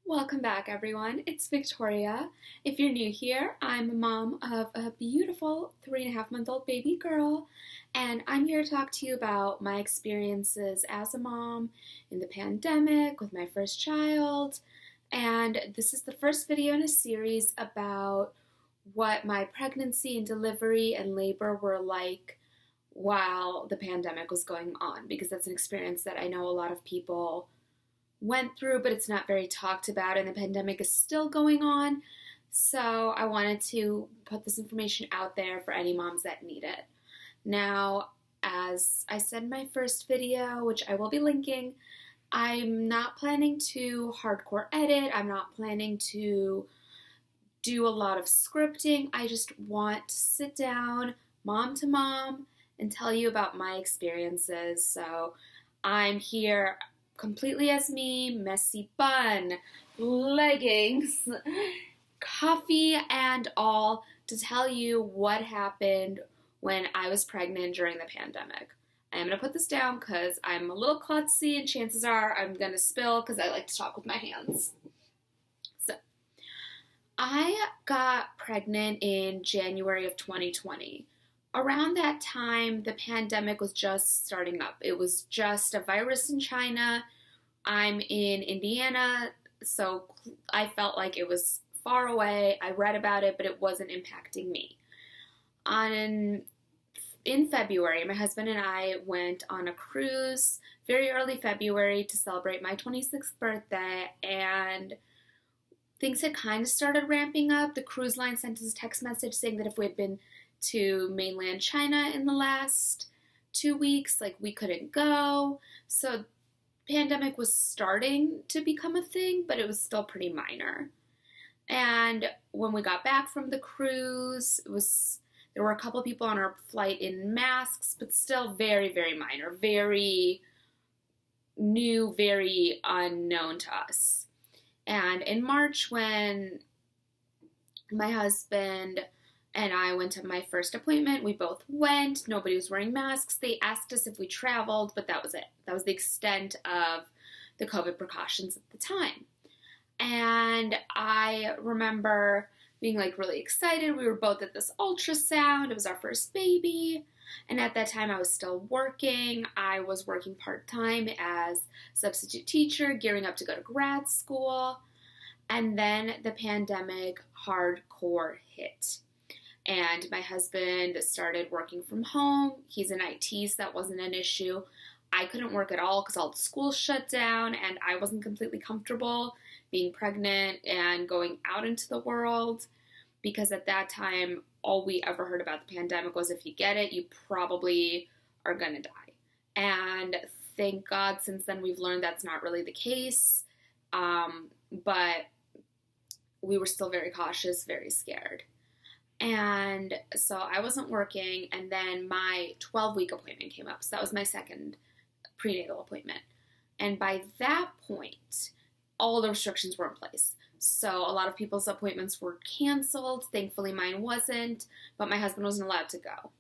Welcome back, everyone. It's Victoria. If you're new here, I'm a mom of a beautiful 3.5-month-old baby girl, and I'm here to talk to you about my experiences as a mom in the pandemic with my first child. And this is the first video in a series about what my pregnancy and delivery and labor were like while the pandemic was going on, because that's an experience that I know a lot of people went through, but it's not very talked about, and the pandemic is still going on. So I wanted to put this information out there for any moms that need it. Now, as I said in my first video, which I will be linking, I'm not planning to hardcore edit. I'm not planning to do a lot of scripting. I just want to sit down, mom to mom, and tell you about my experiences. So I'm here completely as me, messy bun, leggings, coffee, and all, to tell you what happened when I was pregnant during the pandemic. I'm going to put this down because I'm a little klutzy and chances are I'm going to spill because I like to talk with my hands. So, I got pregnant in January of 2020. Around that time, the pandemic was just starting up. It was just a virus in China. I'm in Indiana, so I felt like it was far away. I read about it, but it wasn't impacting me. In February, my husband and I went on a cruise very early February to celebrate my 26th birthday, and things had kind of started ramping up. The cruise line sent us a text message saying that if we had been to mainland China in the last 2 weeks, like, we couldn't go. So pandemic was starting to become a thing, but it was still pretty minor. And when we got back from the cruise, there were a couple people on our flight in masks, but still very, very minor, very new, very unknown to us. And in March, when my husband and I went to my first appointment, we both went. Nobody was wearing masks. They asked us if we traveled, but that was it. That was the extent of the COVID precautions at the time. And I remember being really excited. We were both at this ultrasound. It was our first baby. And at that time, I was still working. I was working part-time as substitute teacher, gearing up to go to grad school. And then the pandemic hardcore hit. And my husband started working from home. He's in IT, so that wasn't an issue. I couldn't work at all because all the schools shut down, and I wasn't completely comfortable being pregnant and going out into the world, because at that time, all we ever heard about the pandemic was, if you get it, you probably are going to die. And thank God, since then, we've learned that's not really the case. But we were still very cautious, very scared. And so I wasn't working, and then my 12-week appointment came up. So that was my second prenatal appointment. And by that point, all the restrictions were in place. So a lot of people's appointments were canceled. Thankfully, mine wasn't, but my husband wasn't allowed to go.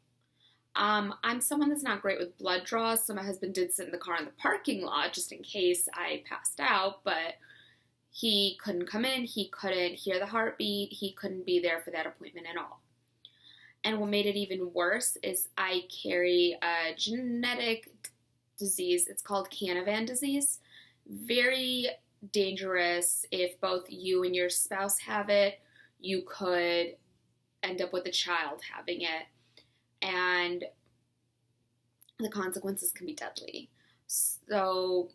I'm someone that's not great with blood draws, so my husband did sit in the car in the parking lot just in case I passed out, but he couldn't come in, he couldn't hear the heartbeat, he couldn't be there for that appointment at all. And what made it even worse is I carry a genetic disease. It's called Canavan disease. Very dangerous. If both you and your spouse have it, you could end up with a child having it. And the consequences can be deadly. So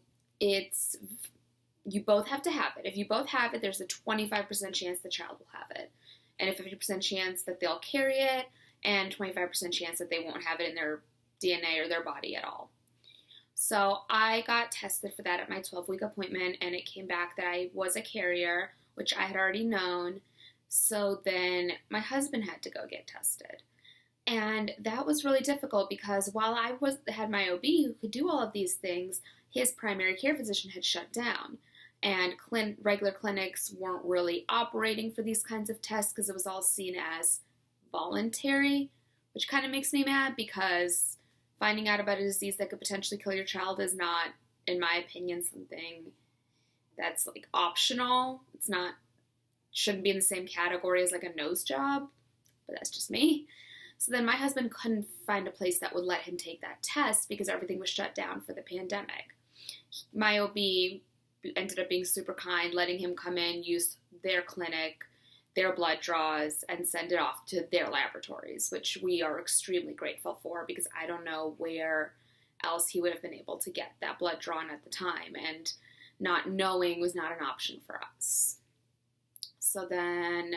you both have to have it. If you both have it, there's a 25% chance the child will have it, and a 50% chance that they'll carry it, and 25% chance that they won't have it in their DNA or their body at all. So I got tested for that at my 12-week appointment, and it came back that I was a carrier, which I had already known. So then my husband had to go get tested. And that was really difficult because while I had my OB who could do all of these things, his primary care physician had shut down. And regular clinics weren't really operating for these kinds of tests because it was all seen as voluntary, which kind of makes me mad because finding out about a disease that could potentially kill your child is not, in my opinion, something that's like optional. It's not, shouldn't be in the same category as like a nose job, but that's just me. So then my husband couldn't find a place that would let him take that test because everything was shut down for the pandemic. My OB ended up being super kind, letting him come in, use their clinic, their blood draws, and send it off to their laboratories, which we are extremely grateful for because I don't know where else he would have been able to get that blood drawn at the time, and not knowing was not an option for us. So then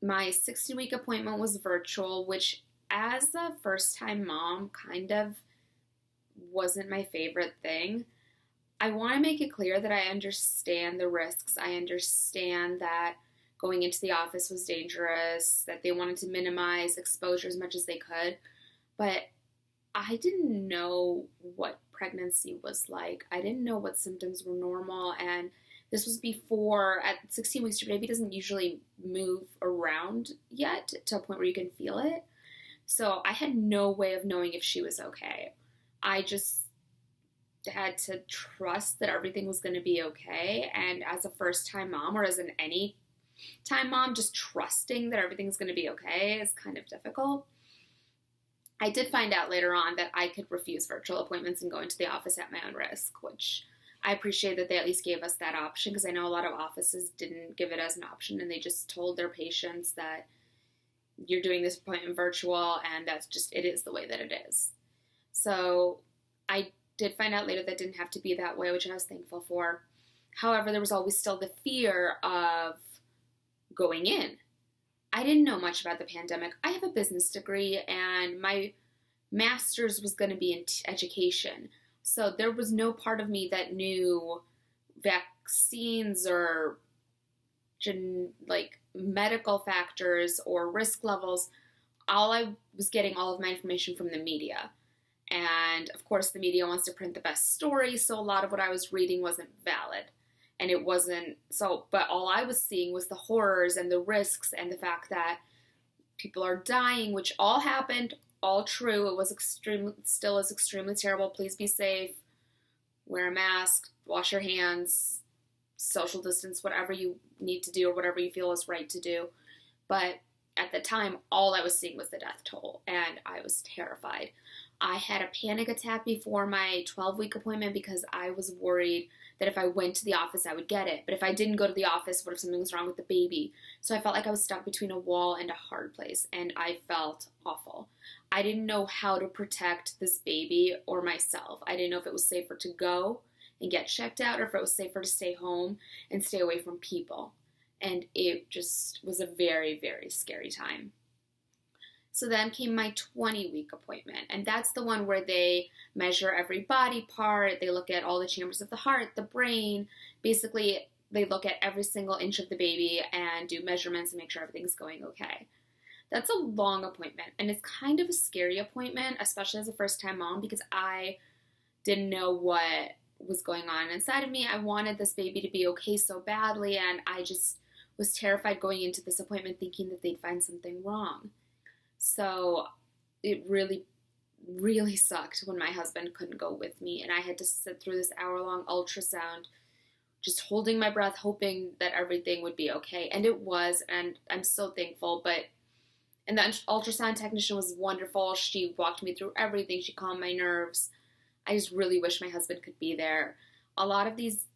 my 60-week appointment was virtual, which as a first-time mom kind of wasn't my favorite thing. I want to make it clear that I understand the risks. I understand that going into the office was dangerous, that they wanted to minimize exposure as much as they could, but I didn't know what pregnancy was like. I didn't know what symptoms were normal, and this was before, at 16 weeks, your baby doesn't usually move around yet to a point where you can feel it. So I had no way of knowing if she was okay. I just had to trust that everything was going to be okay. And as a first-time mom, or as an any-time mom, just trusting that everything's going to be okay is kind of difficult. I did find out later on that I could refuse virtual appointments and go into the office at my own risk, which I appreciate that they at least gave us that option, because I know a lot of offices didn't give it as an option and they just told their patients that you're doing this appointment virtual and that's just, it is the way that it is. So I did find out later that didn't have to be that way, which I was thankful for. However, there was always still the fear of going in. I didn't know much about the pandemic. I have a business degree and my master's was going to be in education. So there was no part of me that knew vaccines or medical factors or risk levels. All I was getting all of my information from the media. And of course the media wants to print the best story, so a lot of what I was reading wasn't valid. And it wasn't, but all I was seeing was the horrors and the risks and the fact that people are dying, which all happened, all true. It was still is extremely terrible. Please be safe, wear a mask, wash your hands, social distance, whatever you need to do or whatever you feel is right to do. But at the time, all I was seeing was the death toll, and I was terrified. I had a panic attack before my 12-week appointment because I was worried that if I went to the office, I would get it. But if I didn't go to the office, what if something was wrong with the baby? So I felt like I was stuck between a wall and a hard place, and I felt awful. I didn't know how to protect this baby or myself. I didn't know if it was safer to go and get checked out or if it was safer to stay home and stay away from people. And it just was a very, very scary time. So then came my 20-week appointment, and that's the one where they measure every body part, they look at all the chambers of the heart, the brain, basically they look at every single inch of the baby and do measurements and make sure everything's going okay. That's a long appointment, and it's kind of a scary appointment, especially as a first-time mom, because I didn't know what was going on inside of me. I wanted this baby to be okay so badly, and I just was terrified going into this appointment thinking that they'd find something wrong. So it really, really sucked when my husband couldn't go with me, and I had to sit through this hour-long ultrasound just holding my breath, hoping that everything would be okay. And it was, and I'm so thankful. And the ultrasound technician was wonderful. She walked me through everything. She calmed my nerves. I just really wish my husband could be there. A lot of these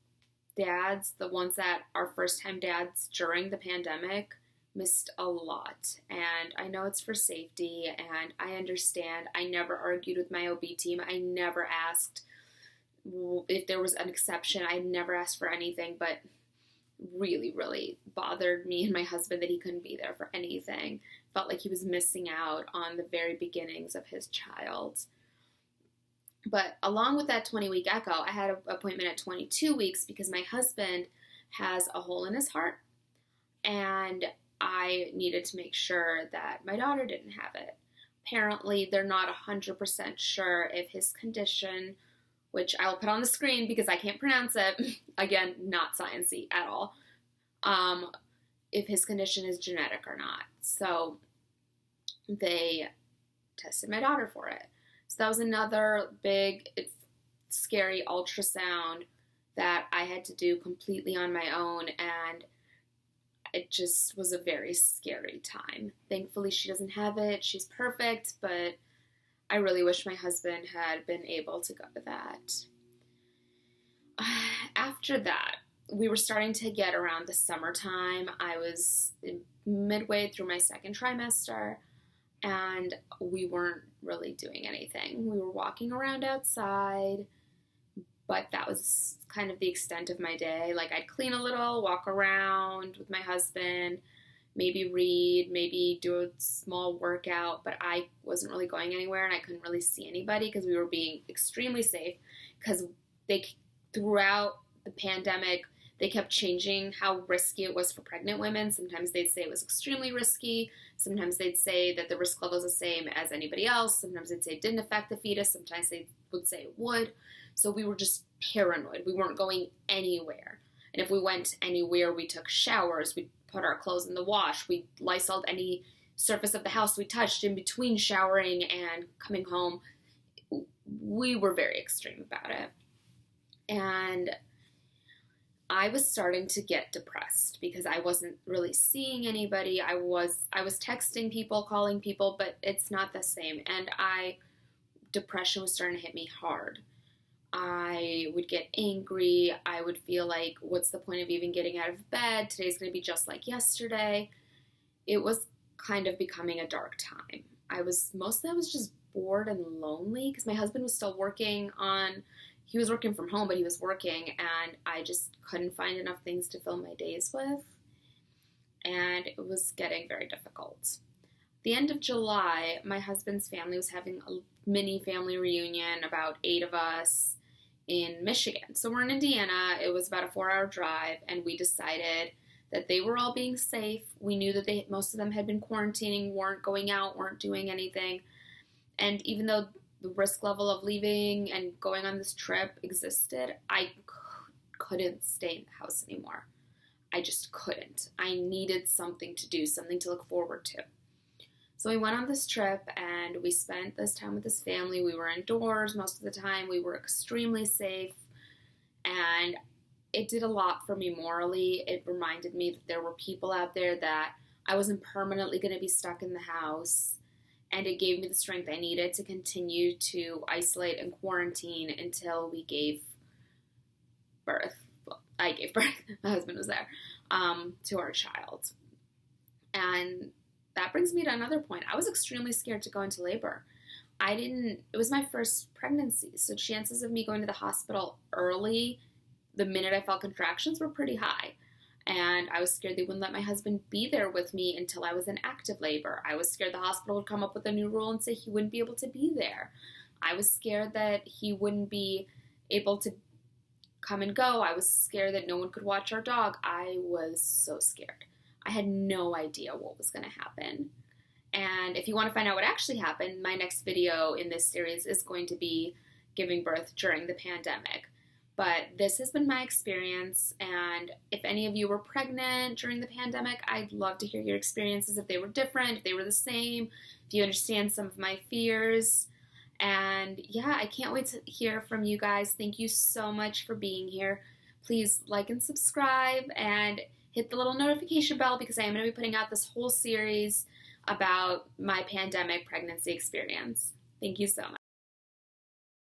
dads, the ones that are first-time dads during the pandemic, missed a lot, and I know it's for safety, and I understand. I never argued with my OB team. I never asked if there was an exception. I never asked for anything, but really, really bothered me and my husband that he couldn't be there for anything. Felt like he was missing out on the very beginnings of his child. But along with that 20-week echo, I had an appointment at 22 weeks because my husband has a hole in his heart, and I needed to make sure that my daughter didn't have it. Apparently, they're not 100% sure if his condition, which I'll put on the screen because I can't pronounce it, again, not science-y at all, if his condition is genetic or not. So they tested my daughter for it. So that was another big, scary ultrasound that I had to do completely on my own, and it just was a very scary time. Thankfully, she doesn't have it. She's perfect, but I really wish my husband had been able to go to that. After that, we were starting to get around the summertime. I was midway through my second trimester, and we weren't really doing anything. We were walking around outside, but that was kind of the extent of my day. Like, I'd clean a little, walk around with my husband, maybe read, maybe do a small workout, but I wasn't really going anywhere, and I couldn't really see anybody because we were being extremely safe, because throughout the pandemic, they kept changing how risky it was for pregnant women. Sometimes they'd say it was extremely risky. Sometimes they'd say that the risk level is the same as anybody else. Sometimes they'd say it didn't affect the fetus. Sometimes they would say it would. So we were just paranoid. We weren't going anywhere. And if we went anywhere, we took showers. We put our clothes in the wash. We Lysoled any surface of the house we touched in between showering and coming home. We were very extreme about it. And I was starting to get depressed because I wasn't really seeing anybody. I was texting people, calling people, but it's not the same. And depression was starting to hit me hard. I would get angry. I would feel like, what's the point of even getting out of bed? Today's going to be just like yesterday. It was kind of becoming a dark time. I was just bored and lonely because my husband was still working he was working from home, but he was working, and I just couldn't find enough things to fill my days with, and it was getting very difficult. The end of July, my husband's family was having a mini family reunion, about 8 of us, in Michigan. So we're in Indiana. It was about a 4-hour drive, and we decided that they were all being safe. We knew that most of them had been quarantining, weren't going out, weren't doing anything, and even though the risk level of leaving and going on this trip existed, I couldn't stay in the house anymore. I just couldn't. I needed something to do, something to look forward to. So we went on this trip, and we spent this time with this family. We were indoors most of the time. We were extremely safe, and it did a lot for me morally. It reminded me that there were people out there, that I wasn't permanently going to be stuck in the house. And it gave me the strength I needed to continue to isolate and quarantine until we gave birth. Well, I gave birth. My husband was there, to our child. And that brings me to another point. I was extremely scared to go into labor. It was my first pregnancy, so chances of me going to the hospital early, the minute I felt contractions, were pretty high. And I was scared they wouldn't let my husband be there with me until I was in active labor. I was scared the hospital would come up with a new rule and say he wouldn't be able to be there. I was scared that he wouldn't be able to come and go. I was scared that no one could watch our dog. I was so scared. I had no idea what was going to happen. And if you want to find out what actually happened, my next video in this series is going to be giving birth during the pandemic. But this has been my experience, and if any of you were pregnant during the pandemic, I'd love to hear your experiences, if they were different, if they were the same, if you understand some of my fears. And yeah, I can't wait to hear from you guys. Thank you so much for being here. Please like and subscribe, and hit the little notification bell, because I am going to be putting out this whole series about my pandemic pregnancy experience. Thank you so much.